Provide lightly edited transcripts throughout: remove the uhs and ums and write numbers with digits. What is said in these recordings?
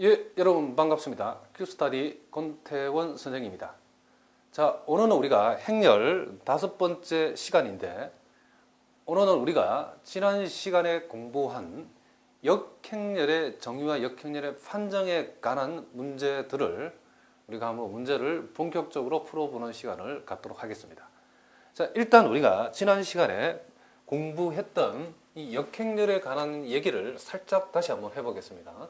예, 여러분 반갑습니다. 큐스타디 권태원 선생입니다. 자, 오늘은 우리가 행렬 5번째 시간인데, 오늘은 우리가 지난 시간에 공부한 역행렬의 정의와 역행렬의 판정에 관한 문제들을 우리가 한번 문제를 본격적으로 풀어보는 시간을 갖도록 하겠습니다. 자, 일단 우리가 지난 시간에 공부했던 이 역행렬에 관한 얘기를 살짝 다시 한번 해보겠습니다.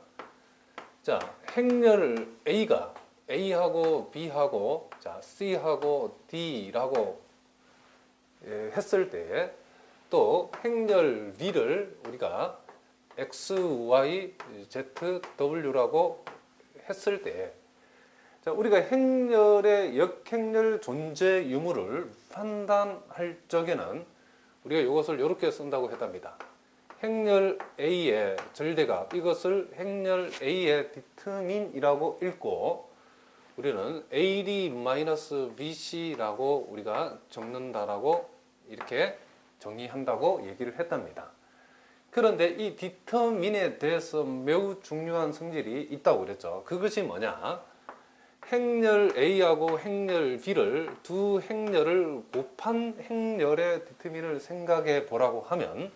자, 행렬 A가 A하고 B하고 자, C하고 D라고 했을 때, 또 행렬 B를 우리가 X, Y, Z, W라고 했을 때, 자, 우리가 행렬의 역행렬 존재 유무를 판단할 적에는 우리가 이것을 이렇게 쓴다고 했답니다. 행렬 A의 절대값, 이것을 행렬 A의 디터민이라고 읽고 우리는 AD-BC라고 우리가 적는다라고 이렇게 정의한다고 얘기를 했답니다. 그런데 이 디터민에 대해서 매우 중요한 성질이 있다고 그랬죠. 그것이 뭐냐? 행렬 A하고 행렬 B를 두 행렬을 곱한 행렬의 디터민을 생각해 보라고 하면,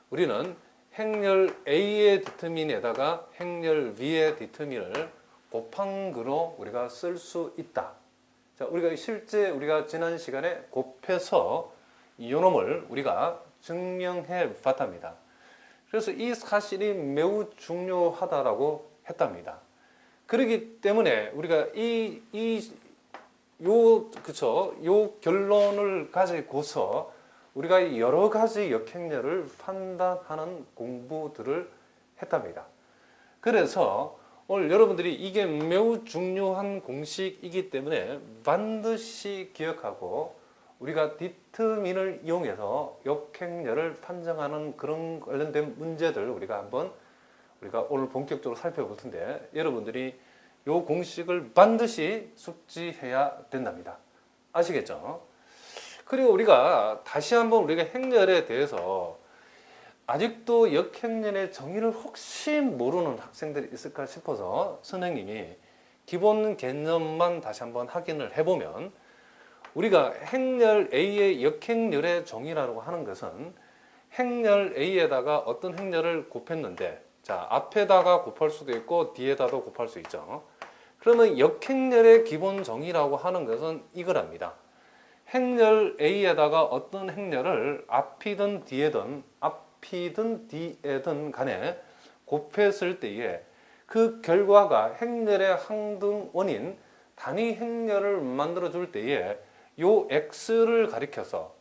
우리는 행렬 A의 디터민에다가 행렬 B의 디터민을 곱한 거로 우리가 쓸 수 있다. 자, 우리가 실제 우리가 지난 시간에 곱해서 이놈을 우리가 증명해 봤답니다. 그래서 이 사실이 매우 중요하다라고 했답니다. 그렇기 때문에 우리가 요 결론을 가지고서 우리가 여러 가지 역행렬을 판단하는 공부들을 했답니다. 그래서 오늘 여러분들이 이게 매우 중요한 공식이기 때문에 반드시 기억하고, 우리가 디터민을 이용해서 역행렬을 판정하는 그런 관련된 문제들 우리가 오늘 본격적으로 살펴볼 텐데, 여러분들이 이 공식을 반드시 숙지해야 된답니다. 아시겠죠? 그리고 우리가 다시 한번 우리가 행렬에 대해서 아직도 역행렬의 정의를 혹시 모르는 학생들이 있을까 싶어서 선생님이 기본 개념만 다시 한번 확인을 해보면, 우리가 행렬 A의 역행렬의 정의라고 하는 것은 행렬 A에다가 어떤 행렬을 곱했는데, 자, 앞에다가 곱할 수도 있고 뒤에다도 곱할 수 있죠. 그러면 역행렬의 기본 정의라고 하는 것은 이거랍니다. 행렬 A에다가 어떤 행렬을 앞이든 뒤에든 간에 곱했을 때에 그 결과가 행렬의 항등원인 단위 행렬을 만들어 줄 때에 요 X를 가리켜서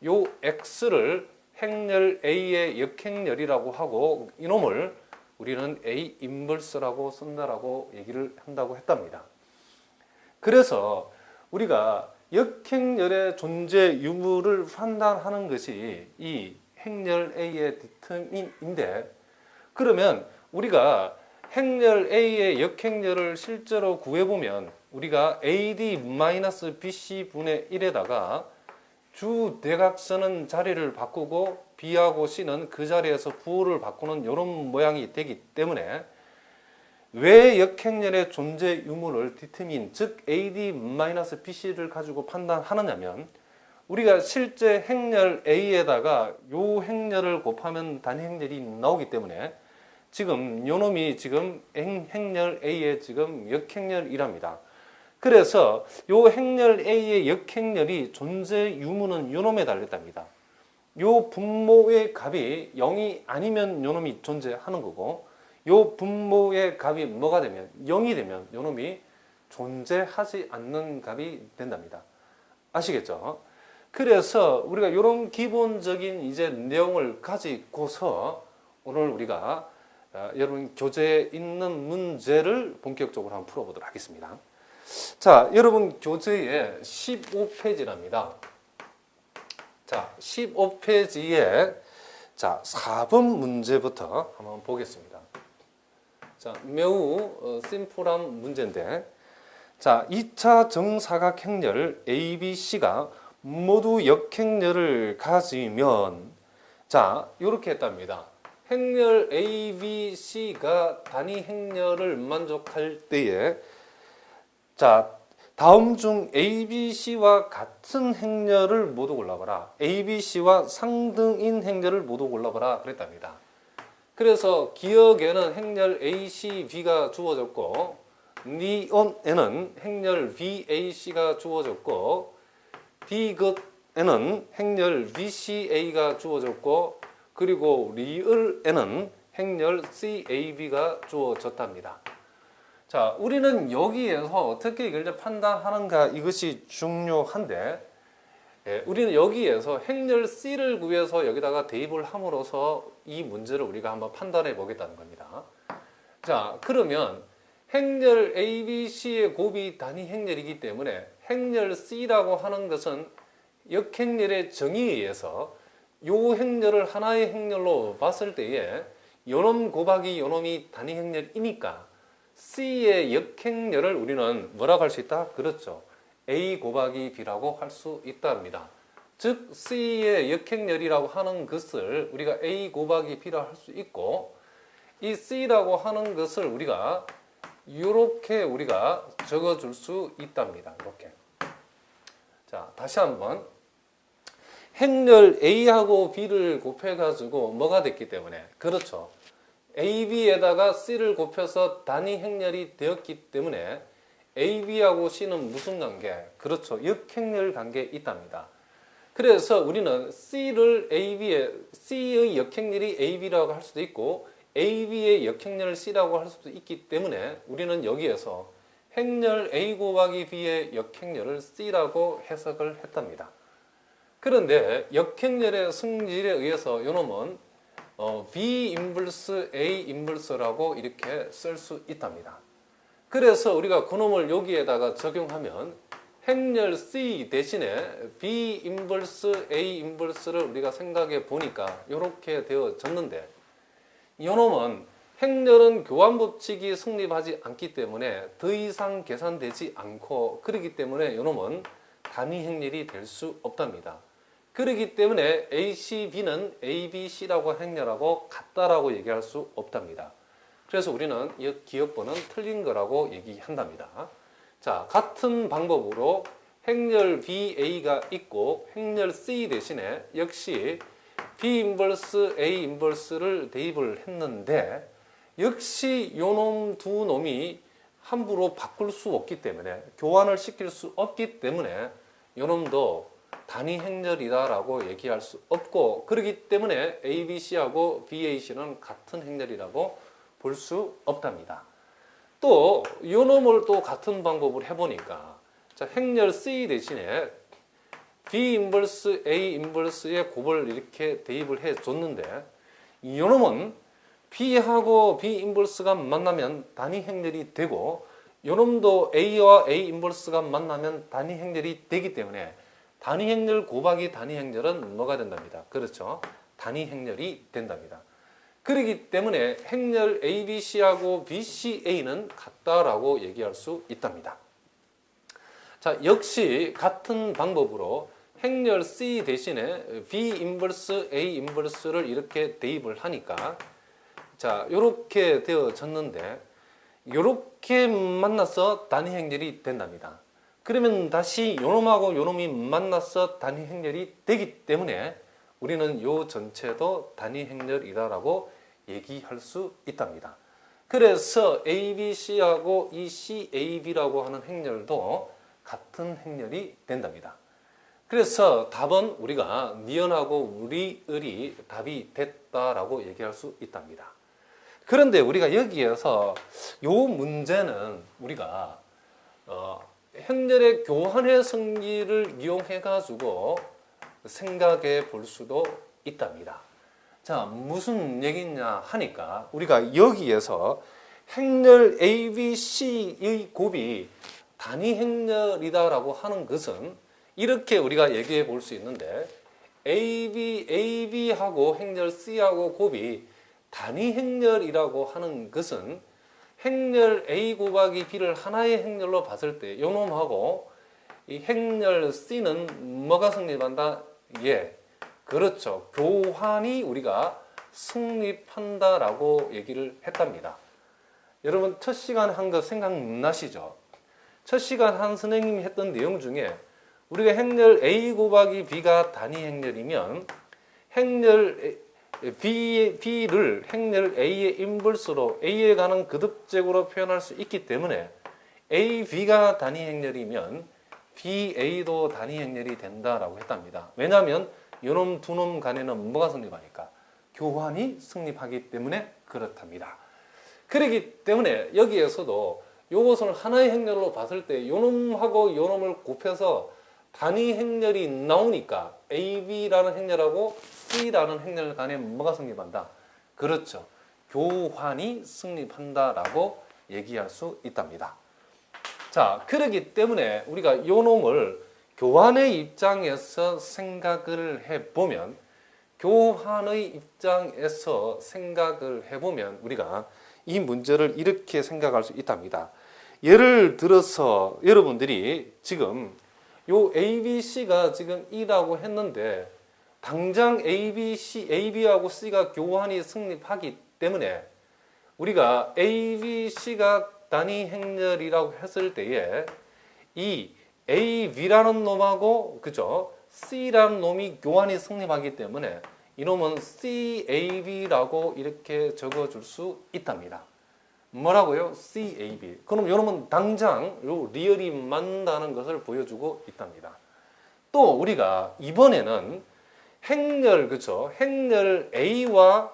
요 X를 행렬 A의 역행렬이라고 하고, 이놈을 우리는 A 인버스라고 쓴다라고 얘기를 한다고 했답니다. 그래서 우리가 역행렬의 존재 유무를 판단하는 것이 이 행렬 A의 디터민인데, 그러면 우리가 행렬 A의 역행렬을 실제로 구해보면 우리가 AD-BC 분의 1에다가 주 대각선은 자리를 바꾸고 B하고 C는 그 자리에서 부호를 바꾸는 이런 모양이 되기 때문에, 왜 역행렬의 존재 유무를 디터민, 즉 AD-BC를 가지고 판단하느냐면, 우리가 실제 행렬 A에다가 요 행렬을 곱하면 단위 행렬이 나오기 때문에 지금 요 놈이 지금 행렬 A의 지금 역행렬이랍니다. 그래서 요 행렬 A의 역행렬이 존재 유무는 요 놈에 달렸답니다. 요 분모의 값이 0이 아니면 요 놈이 존재하는 거고, 요 분모의 값이 뭐가 되면 0이 되면 요 놈이 존재하지 않는 값이 된답니다. 아시겠죠? 그래서 우리가 이런 기본적인 이제 내용을 가지고서 오늘 우리가 여러분 교재에 있는 문제를 본격적으로 한번 풀어보도록 하겠습니다. 자, 여러분 교재에 15페이지랍니다. 자, 15페이지에 자, 4번 문제부터 한번 보겠습니다. 자, 매우 심플한 문제인데, 자, 2차 정사각 행렬 ABC가 모두 역행렬을 가지면, 자, 이렇게 했답니다. 행렬 A, B, C가 단위 행렬을 만족할 때에 자, 다음 중 A, B, C와 같은 행렬을 모두 골라봐라. A, B, C와 상등인 행렬을 모두 골라봐라 그랬답니다. 그래서 기억에는 행렬 A, C, B가 주어졌고 니온에는 행렬 B, A, C가 주어졌고 디귿에는 행렬 B, C, A가 주어졌고 그리고 리을에는 행렬 C, A, B가 주어졌답니다. 자, 우리는 여기에서 어떻게 이걸 판단하는가 이것이 중요한데 우리는 여기에서 행렬 C를 구해서 여기다가 대입을 함으로써 이 문제를 우리가 한번 판단해 보겠다는 겁니다. 자, 그러면 행렬 A, B, C의 곱이 단위 행렬이기 때문에 행렬 C라고 하는 것은 역행렬의 정의에 의해서 이 행렬을 하나의 행렬로 봤을 때에 요놈 곱하기 요놈이 단위 행렬이니까 C의 역행렬을 우리는 뭐라고 할 수 있다? 그렇죠. A 곱하기 B라고 할 수 있답니다. 즉 C의 역행렬이라고 하는 것을 우리가 A 곱하기 B라고 할 수 있고 이 C라고 하는 것을 우리가 이렇게 우리가 적어줄 수 있답니다. 이렇게. 자, 다시 한번 행렬 A하고 B를 곱해가지고 뭐가 됐기 때문에 그렇죠. A, B에다가 C를 곱해서 단위 행렬이 되었기 때문에 A, B하고 C는 무슨 관계? 그렇죠. 역행렬 관계에 있답니다. 그래서 우리는 C를 C의 역행렬이 A, B라고 할 수도 있고 A, B의 역행렬을 C라고 할 수도 있기 때문에 우리는 여기에서 행렬 A 곱하기 B의 역행렬을 C라고 해석을 했답니다. 그런데 역행렬의 성질에 의해서 이놈은 B 인버스 A 인버스라고 이렇게 쓸 수 있답니다. 그래서 우리가 그놈을 여기에다가 적용하면 행렬 C 대신에 B 인버스 A 인버스를 우리가 생각해 보니까 이렇게 되어졌는데 이놈은 행렬은 교환법칙이 성립하지 않기 때문에 더 이상 계산되지 않고 그렇기 때문에 이놈은 단위 행렬이 될 수 없답니다. 그렇기 때문에 AC, B는 A, B, C라고 행렬하고 같다라고 얘기할 수 없답니다. 그래서 우리는 이 기억번은 틀린 거라고 얘기한답니다. 자, 같은 방법으로 행렬 B, A가 있고 행렬 C 대신에 역시 B 인버스 A 인버스를 대입을 했는데 역시 요놈 두 놈이 함부로 바꿀 수 없기 때문에 교환을 시킬 수 없기 때문에 요놈도 단위 행렬이다라고 얘기할 수 없고 그렇기 때문에 ABC하고 BAC는 같은 행렬이라고 볼 수 없답니다. 또 요놈을 또 같은 방법을 해보니까 자, 행렬 C 대신에 B 인버스 A 인버스의 곱을 이렇게 대입을 해줬는데 요놈은 B하고 B 인버스가 만나면 단위 행렬이 되고 요놈도 A와 A 인버스가 만나면 단위 행렬이 되기 때문에 단위 행렬 곱하기 단위 행렬은 뭐가 된답니다. 그렇죠. 단위 행렬이 된답니다. 그렇기 때문에 행렬 ABC하고 BCA는 같다라고 얘기할 수 있답니다. 자, 역시 같은 방법으로 행렬 C 대신에 B 인버스 A 인버스를 이렇게 대입을 하니까 자, 요렇게 되어졌는데 요렇게 만나서 단위 행렬이 된답니다. 그러면 다시 요놈하고 요놈이 만나서 단위 행렬이 되기 때문에 우리는 요 전체도 단위 행렬이다라고 얘기할 수 있답니다. 그래서 ABC하고 이 CAB라고 하는 행렬도 같은 행렬이 된답니다. 그래서 답은 우리가 니은하고 리을이 답이 됐다라고 얘기할 수 있답니다. 그런데 우리가 여기에서 요 문제는 우리가 행렬의 교환의 성질을 이용해 가지고 생각해 볼 수도 있답니다. 자, 무슨 얘기냐 하니까 우리가 여기에서 행렬 ABC의 곱이 단위 행렬이다라고 하는 것은 이렇게 우리가 얘기해 볼 수 있는데 AB하고 행렬 C하고 곱이 단위 행렬이라고 하는 것은 행렬 A 곱하기 B를 하나의 행렬로 봤을 때 요놈하고 이 행렬 C는 뭐가 성립한다? 예, 그렇죠. 교환이 우리가 성립한다라고 얘기를 했답니다. 여러분 첫 시간 한 거 생각나시죠? 첫 시간 한 선생님이 했던 내용 중에 우리가 행렬 A 곱하기 B가 단위 행렬이면 행렬 B를 행렬 A의 인벌수로 A에 관한 거듭적으로 표현할 수 있기 때문에 A, B가 단위 행렬이면 BA도 단위 행렬이 된다라고 했답니다. 왜냐하면 요놈 두 놈 간에는 뭐가 성립하니까? 교환이 성립하기 때문에 그렇답니다. 그렇기 때문에 여기에서도 요것을 하나의 행렬로 봤을 때 요놈하고 요놈을 곱해서 단위 행렬이 나오니까 AB라는 행렬하고 C라는 행렬 간에 뭐가 성립한다? 그렇죠. 교환이 성립한다라고 얘기할 수 있답니다. 자, 그렇기 때문에 우리가 요놈을 교환의 입장에서 생각을 해보면 교환의 입장에서 생각을 해보면 우리가 이 문제를 이렇게 생각할 수 있답니다. 예를 들어서 여러분들이 지금 요 ABC가 지금 E라고 했는데 당장 AB하고 C가 교환이 성립하기 때문에 우리가 ABC가 단위 행렬이라고 했을 때에 이 AB라는 놈하고 그죠? C라는 놈이 교환이 성립하기 때문에 이놈은 CAB라고 이렇게 적어줄 수 있답니다. 뭐라고요? CAB. 그럼 이놈은 당장 요 리얼이 맞는다는 것을 보여주고 있답니다. 또 우리가 이번에는 행렬 그죠? 행렬 A와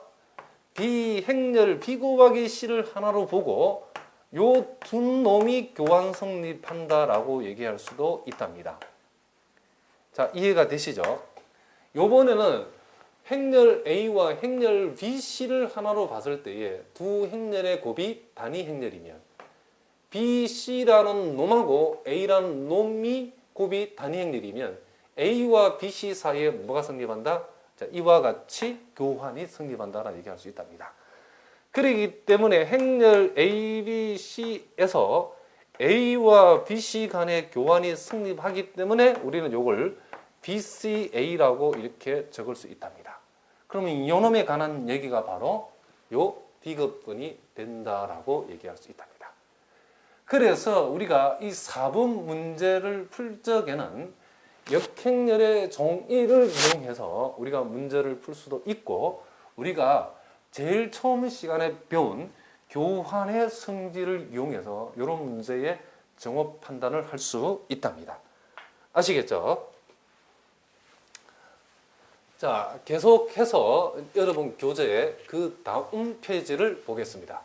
B 행렬 B 곱하기 C를 하나로 보고 요 두 놈이 교환 성립한다라고 얘기할 수도 있답니다. 자, 이해가 되시죠? 요번에는 행렬 A와 행렬 BC를 하나로 봤을 때에 두 행렬의 곱이 단위 행렬이면 BC라는 놈하고 A라는 놈이 곱이 단위 행렬이면 A와 BC 사이에 뭐가 성립한다? 자, 이와 같이 교환이 성립한다라고 얘기할 수 있답니다. 그렇기 때문에 행렬 ABC에서 A와 BC 간의 교환이 성립하기 때문에 우리는 이걸 BCA라고 이렇게 적을 수 있답니다. 그러면 이놈에 관한 얘기가 바로 요 D급분이 된다라고 얘기할 수 있답니다. 그래서 우리가 이 4번 문제를 풀 적에는 역행렬의 정의를 이용해서 우리가 문제를 풀 수도 있고 우리가 제일 처음 시간에 배운 교환의 성질을 이용해서 이런 문제의 정업 판단을 할 수 있답니다. 아시겠죠? 자, 계속해서 여러분 교재의 그 다음 페이지를 보겠습니다.